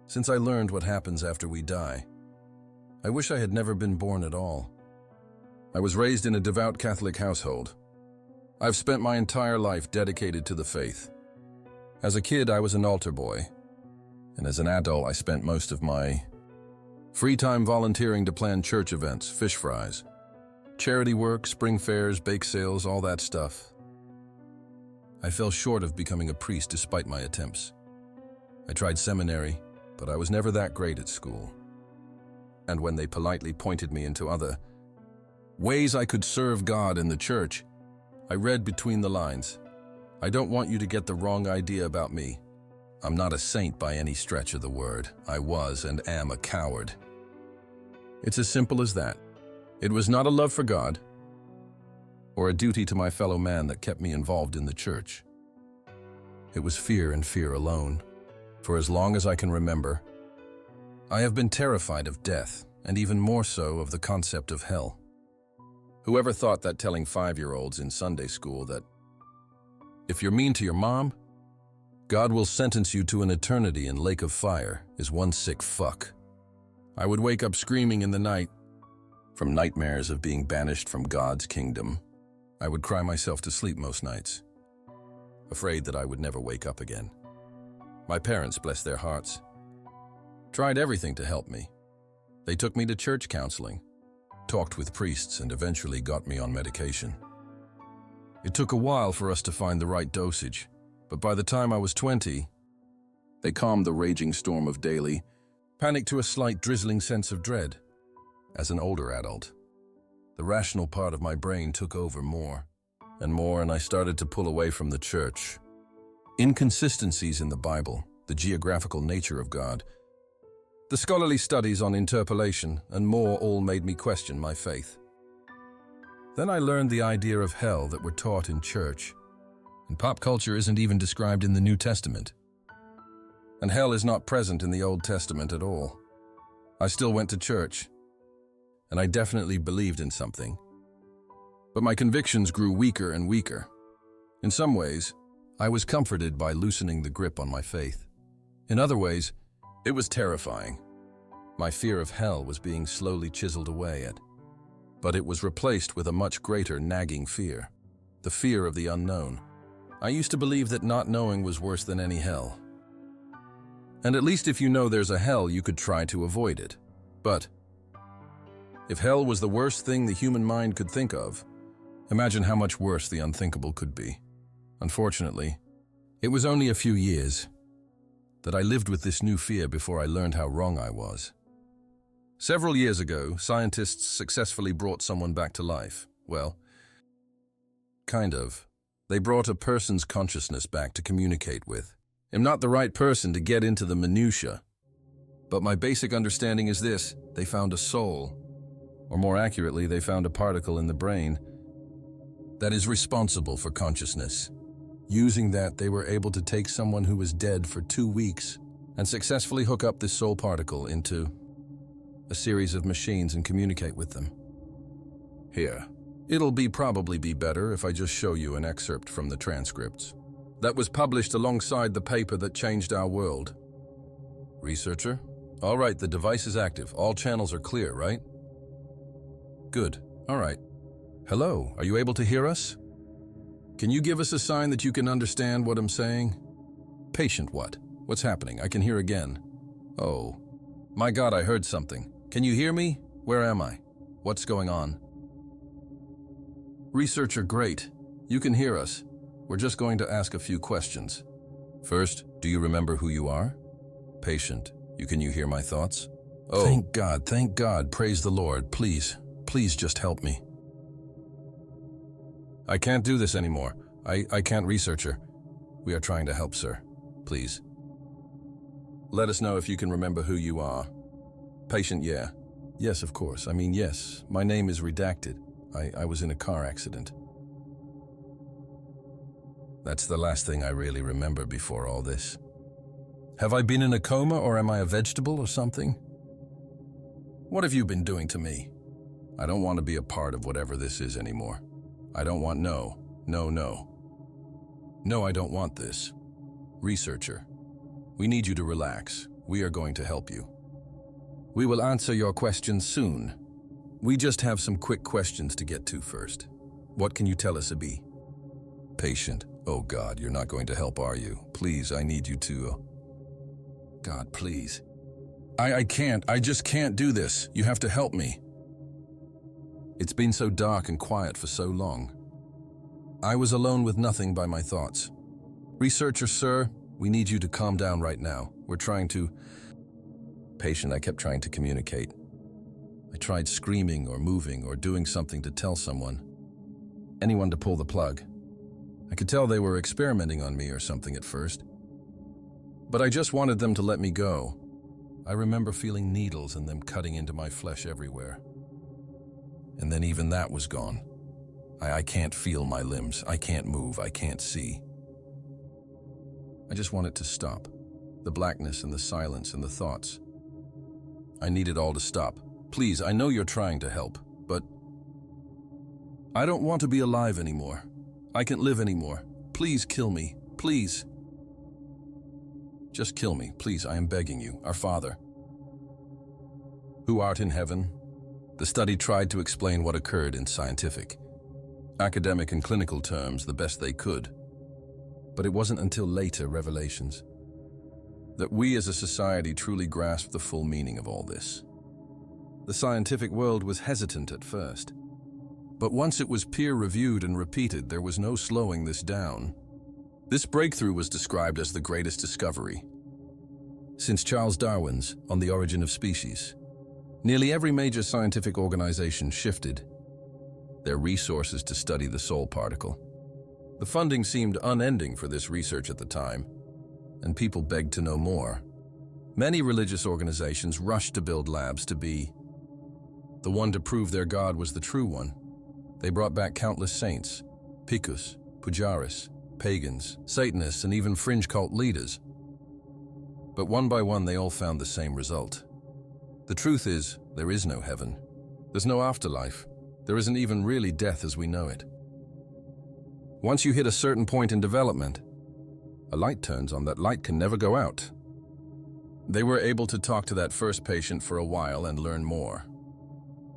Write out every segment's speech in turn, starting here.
since I learned what happens after we die. I wish I had never been born at all. I was raised in a devout Catholic household. I've spent my entire life dedicated to the faith. As a kid, I was an altar boy, and as an adult, I spent most of my free time volunteering to plan church events, fish fries, charity work, spring fairs, bake sales, all that stuff. I fell short of becoming a priest despite my attempts. I tried seminary, but I was never that great at school. And when they politely pointed me into other ways I could serve God in the church, I read between the lines. I don't want you to get the wrong idea about me. I'm not a saint by any stretch of the word. I was and am a coward. It's as simple as that. It was not a love for God or a duty to my fellow man that kept me involved in the church. It was fear and fear alone. For as long as I can remember, I have been terrified of death, and even more so of the concept of hell. Whoever thought that telling 5-year-olds in Sunday school that if you're mean to your mom, God will sentence you to an eternity in lake of fire is one sick fuck. I would wake up screaming in the night from nightmares of being banished from God's kingdom. I would cry myself to sleep most nights, afraid that I would never wake up again. My parents, bless their hearts, tried everything to help me. They took me to church counseling, talked with priests, and eventually got me on medication. It took a while for us to find the right dosage, but by the time I was 20, they calmed the raging storm of daily panic to a slight drizzling sense of dread. As an older adult, the rational part of my brain took over more, and I started to pull away from the church. Inconsistencies in the Bible, the geographical nature of God, the scholarly studies on interpolation, and more all made me question my faith. Then I learned the idea of hell that were taught in church, and pop culture isn't even described in the New Testament. And hell is not present in the Old Testament at all. I still went to church, and I definitely believed in something. But my convictions grew weaker and weaker. In some ways, I was comforted by loosening the grip on my faith. In other ways, it was terrifying. My fear of hell was being slowly chiseled away at, but it was replaced with a much greater nagging fear, the fear of the unknown. I used to believe that not knowing was worse than any hell. And at least if you know there's a hell, you could try to avoid it. But if hell was the worst thing the human mind could think of, imagine how much worse the unthinkable could be. Unfortunately, it was only a few years that I lived with this new fear before I learned how wrong I was. Several years ago, scientists successfully brought someone back to life. Well, kind of. They brought a person's consciousness back to communicate with. I'm not the right person to get into the minutiae, but my basic understanding is this: they found a soul, or more accurately, they found a particle in the brain that is responsible for consciousness. Using that, they were able to take someone who was dead for 2 weeks and successfully hook up this soul particle into a series of machines and communicate with them. Here, it'll probably be better if I just show you an excerpt from the transcripts that was published alongside the paper that changed our world. Researcher? All right, the device is active. All channels are clear, right? Good. All right. Hello, are you able to hear us? Can you give us a sign that you can understand what I'm saying? Patient what? What's happening? I can hear again. Oh, my God, I heard something. Can you hear me? Where am I? What's going on? Researcher, great. You can hear us. We're just going to ask a few questions. First, do you remember who you are? Patient, can you hear my thoughts? Oh, thank God, praise the Lord. Please just help me. I can't do this anymore. I can't, researcher. We are trying to help, sir. Please. Let us know if you can remember who you are. Patient, yeah. Yes, of course. Yes. My name is redacted. I was in a car accident. That's the last thing I really remember before all this. Have I been in a coma, or am I a vegetable or something? What have you been doing to me? I don't want to be a part of whatever this is anymore. I don't want No, I don't want this. Researcher, we need you to relax. We are going to help you. We will answer your questions soon. We just have some quick questions to get to first. What can you tell us, Abi? Patient. Oh God, you're not going to help, are you? Please, I need you to... God, please. I can't. I just can't do this. You have to help me. It's been so dark and quiet for so long. I was alone with nothing by my thoughts. Researcher, sir, we need you to calm down right now. We're trying to... Patient, I kept trying to communicate. I tried screaming or moving or doing something to tell someone. Anyone to pull the plug. I could tell they were experimenting on me or something at first. But I just wanted them to let me go. I remember feeling needles and them cutting into my flesh everywhere. And then even that was gone. I can't feel my limbs. I can't move. I can't see. I just want it to stop. The blackness and the silence and the thoughts. I need it all to stop. Please, I know you're trying to help, but I don't want to be alive anymore. I can't live anymore. Please kill me. Please. Just kill me, please, I am begging you, our Father, who art in heaven. The study tried to explain what occurred in scientific, academic and clinical terms the best they could. But it wasn't until later revelations that we as a society truly grasped the full meaning of all this. The scientific world was hesitant at first, but once it was peer-reviewed and repeated, there was no slowing this down. This breakthrough was described as the greatest discovery since Charles Darwin's On the Origin of Species. Nearly every major scientific organization shifted their resources to study the soul particle. The funding seemed unending for this research at the time, and people begged to know more. Many religious organizations rushed to build labs to be the one to prove their God was the true one. They brought back countless saints, bhikkhus, pujaris, pagans, Satanists, and even fringe cult leaders. But one by one, they all found the same result. The truth is, there is no heaven. There's no afterlife. There isn't even really death as we know it. Once you hit a certain point in development, a light turns on. That light can never go out. They were able to talk to that first patient for a while and learn more.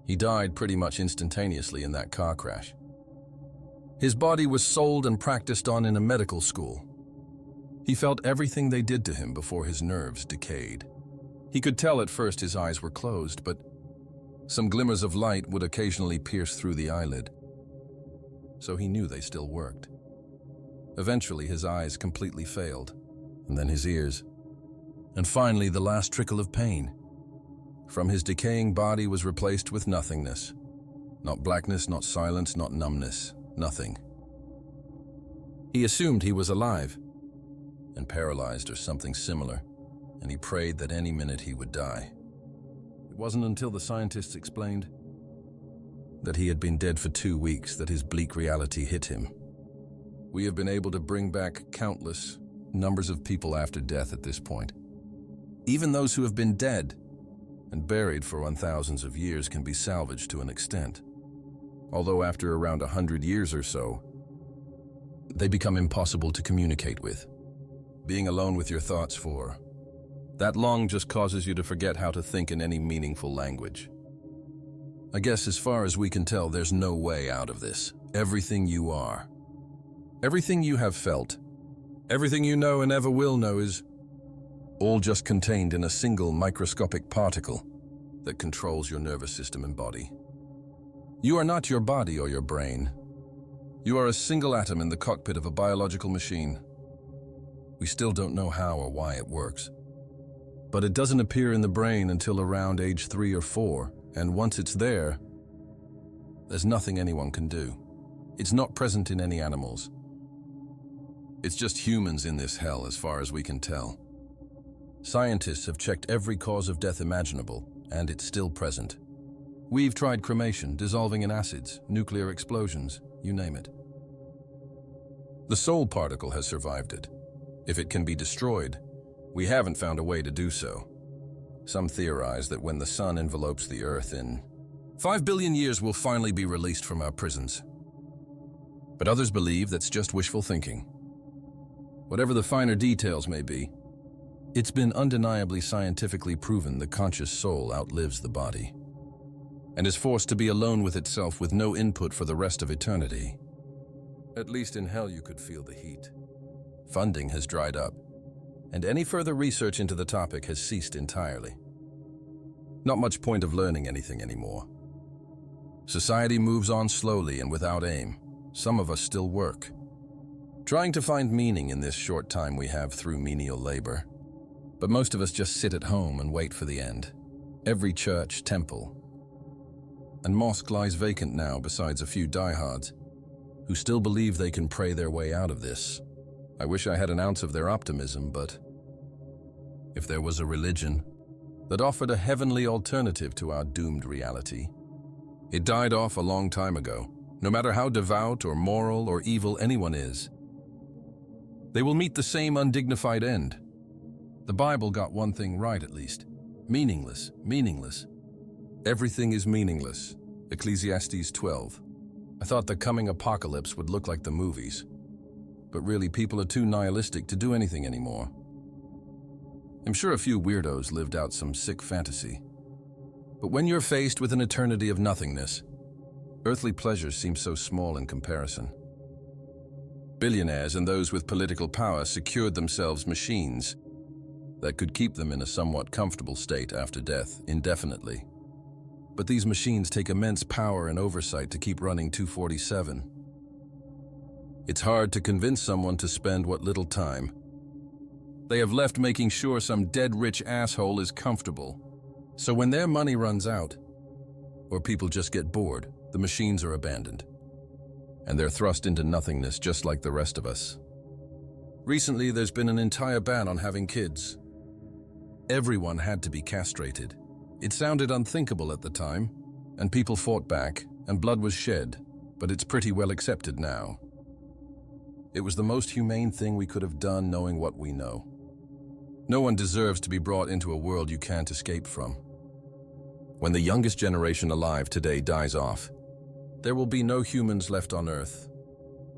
He died pretty much instantaneously in that car crash. His body was sold and practiced on in a medical school. He felt everything they did to him before his nerves decayed. He could tell at first his eyes were closed, but some glimmers of light would occasionally pierce through the eyelid. So he knew they still worked. Eventually his eyes completely failed, and then his ears. And finally the last trickle of pain from his decaying body was replaced with nothingness. Not blackness, not silence, not numbness. Nothing. He assumed he was alive and paralyzed or something similar, and he prayed that any minute he would die. It wasn't until the scientists explained that he had been dead for 2 weeks that his bleak reality hit him. We have been able to bring back countless numbers of people after death at this point. Even those who have been dead and buried for thousands of years can be salvaged to an extent. Although after around 100 years or so, they become impossible to communicate with. Being alone with your thoughts for that long just causes you to forget how to think in any meaningful language. I guess as far as we can tell, there's no way out of this. Everything you are, everything you have felt, everything you know and ever will know is all just contained in a single microscopic particle that controls your nervous system and body. You are not your body or your brain. You are a single atom in the cockpit of a biological machine. We still don't know how or why it works. But it doesn't appear in the brain until around age 3 or 4, and once it's there, there's nothing anyone can do. It's not present in any animals. It's just humans in this hell as far as we can tell. Scientists have checked every cause of death imaginable, and it's still present. We've tried cremation, dissolving in acids, nuclear explosions, you name it. The soul particle has survived it. If it can be destroyed, we haven't found a way to do so. Some theorize that when the sun envelopes the earth in 5 billion years, we'll finally be released from our prisons. But others believe that's just wishful thinking. Whatever the finer details may be, It's been undeniably scientifically proven the conscious soul outlives the body and is forced to be alone with itself with no input for the rest of eternity. At least in hell you could feel the heat. Funding has dried up, and any further research into the topic has ceased entirely. Not much point of learning anything anymore. Society moves on slowly and without aim. Some of us still work, trying to find meaning in this short time we have through menial labor. But most of us just sit at home and wait for the end. Every church, temple, and mosque lies vacant now besides a few diehards who still believe they can pray their way out of this. I wish I had an ounce of their optimism, but if there was a religion that offered a heavenly alternative to our doomed reality, it died off a long time ago. No matter how devout or moral or evil anyone is, they will meet the same undignified end. The Bible got one thing right at least. Meaningless, meaningless. Everything is meaningless. Ecclesiastes 12. I thought the coming apocalypse would look like the movies, but really people are too nihilistic to do anything anymore. I'm sure a few weirdos lived out some sick fantasy. But when you're faced with an eternity of nothingness, earthly pleasures seem so small in comparison. Billionaires and those with political power secured themselves machines that could keep them in a somewhat comfortable state after death indefinitely. But these machines take immense power and oversight to keep running 247. It's hard to convince someone to spend what little time they have left making sure some dead rich asshole is comfortable. So when their money runs out, or people just get bored, the machines are abandoned, and they're thrust into nothingness just like the rest of us. Recently, there's been an entire ban on having kids. Everyone had to be castrated. It sounded unthinkable at the time, and people fought back, and blood was shed, but it's pretty well accepted now. It was the most humane thing we could have done knowing what we know. No one deserves to be brought into a world you can't escape from. When the youngest generation alive today dies off, there will be no humans left on Earth.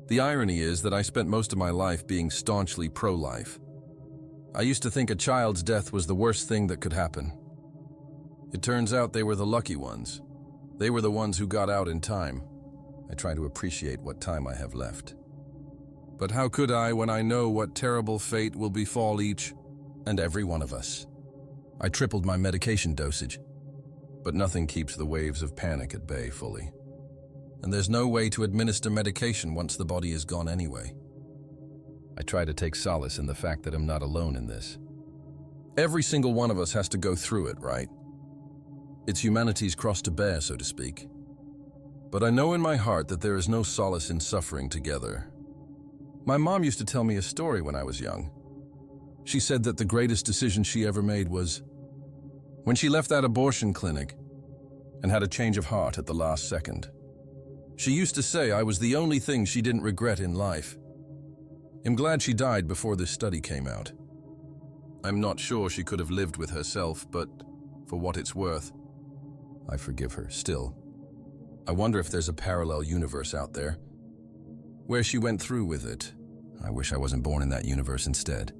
The irony is that I spent most of my life being staunchly pro-life. I used to think a child's death was the worst thing that could happen. It turns out they were the lucky ones. They were the ones who got out in time. I try to appreciate what time I have left. But how could I when I know what terrible fate will befall each and every one of us? I tripled my medication dosage, but nothing keeps the waves of panic at bay fully. And there's no way to administer medication once the body is gone anyway. I try to take solace in the fact that I'm not alone in this. Every single one of us has to go through it, right? It's humanity's cross to bear, so to speak. But I know in my heart that there is no solace in suffering together. My mom used to tell me a story when I was young. She said that the greatest decision she ever made was when she left that abortion clinic and had a change of heart at the last second. She used to say I was the only thing she didn't regret in life. I'm glad she died before this study came out. I'm not sure she could have lived with herself, but for what it's worth, I forgive her still. I wonder if there's a parallel universe out there where she went through with it. I wish I wasn't born in that universe instead.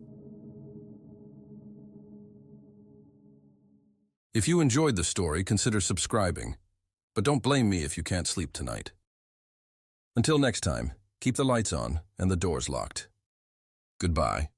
If you enjoyed the story, consider subscribing, but don't blame me if you can't sleep tonight. Until next time, keep the lights on and the doors locked. Goodbye.